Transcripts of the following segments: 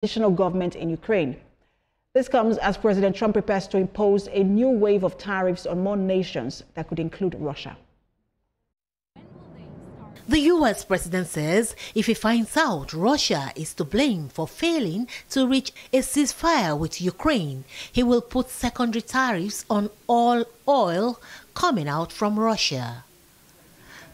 transitional government in Ukraine. This comes as President Trump prepares to impose a new wave of tariffs on more nations that could include Russia. The U.S. president says if he finds out Russia is to blame for failing to reach a ceasefire with Ukraine, he will put secondary tariffs on all oil coming out from Russia.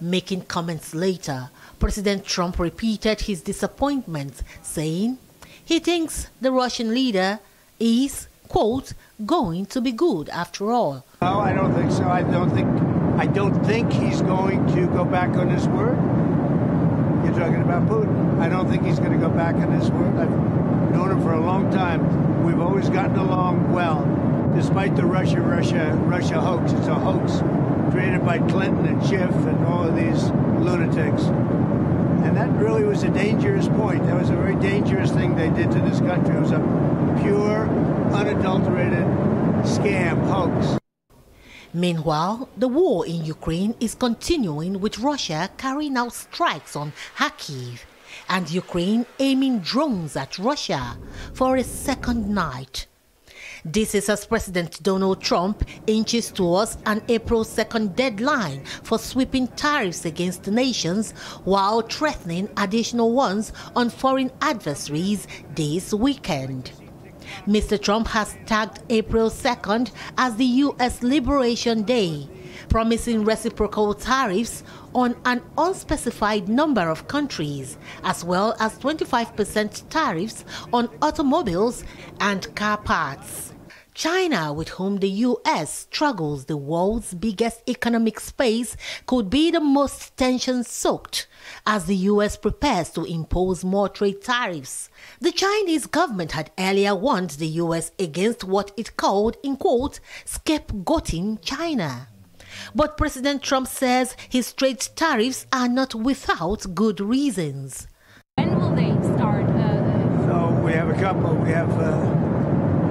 Making comments later, President Trump repeated his disappointment, saying he thinks the Russian leader is, quote, going to be good after all. No, I don't think so. I don't think he's going to go back on his word. You're talking about Putin. I don't think he's going to go back on his word. I've known him for a long time. We've always gotten along well, despite the Russia hoax. It's a hoax created by Clinton and Schiff and all of these lunatics. And that really was a dangerous point. That was a very dangerous thing they did to this country. It was a pure, unadulterated scam, hoax. Meanwhile, the war in Ukraine is continuing, with Russia carrying out strikes on Kharkiv and Ukraine aiming drones at Russia for a second night. This is as President Donald Trump inches towards an April 2nd deadline for sweeping tariffs against the nations, while threatening additional ones on foreign adversaries this weekend. Mr. Trump has tagged April 2nd as the U.S. Liberation Day, promising reciprocal tariffs on an unspecified number of countries, as well as 25% tariffs on automobiles and car parts. China, with whom the U.S. struggles the world's biggest economic space, could be the most tension-soaked as the U.S. prepares to impose more trade tariffs. The Chinese government had earlier warned the U.S. against what it called, in quote, scapegoating China. But President Trump says his trade tariffs are not without good reasons. When will they start? So we have a couple. We have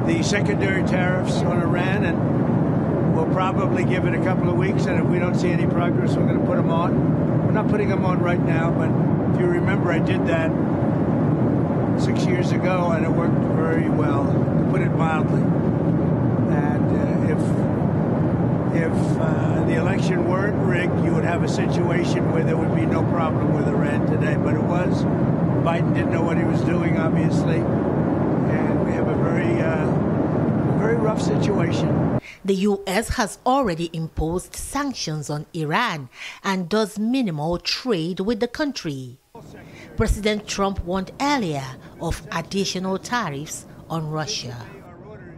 the secondary tariffs on Iran, and we'll probably give it a couple of weeks, and if we don't see any progress, we're going to put them on. We're not putting them on right now, but if you remember, I did that 6 years ago, and it worked very well, to put it mildly. And if the election weren't rigged, you would have a situation where there would be no problem with Iran today, but it was. Biden didn't know what he was doing, obviously, and we have a very rough situation. The U.S. has already imposed sanctions on Iran and does minimal trade with the country. President Trump warned earlier of additional tariffs on Russia.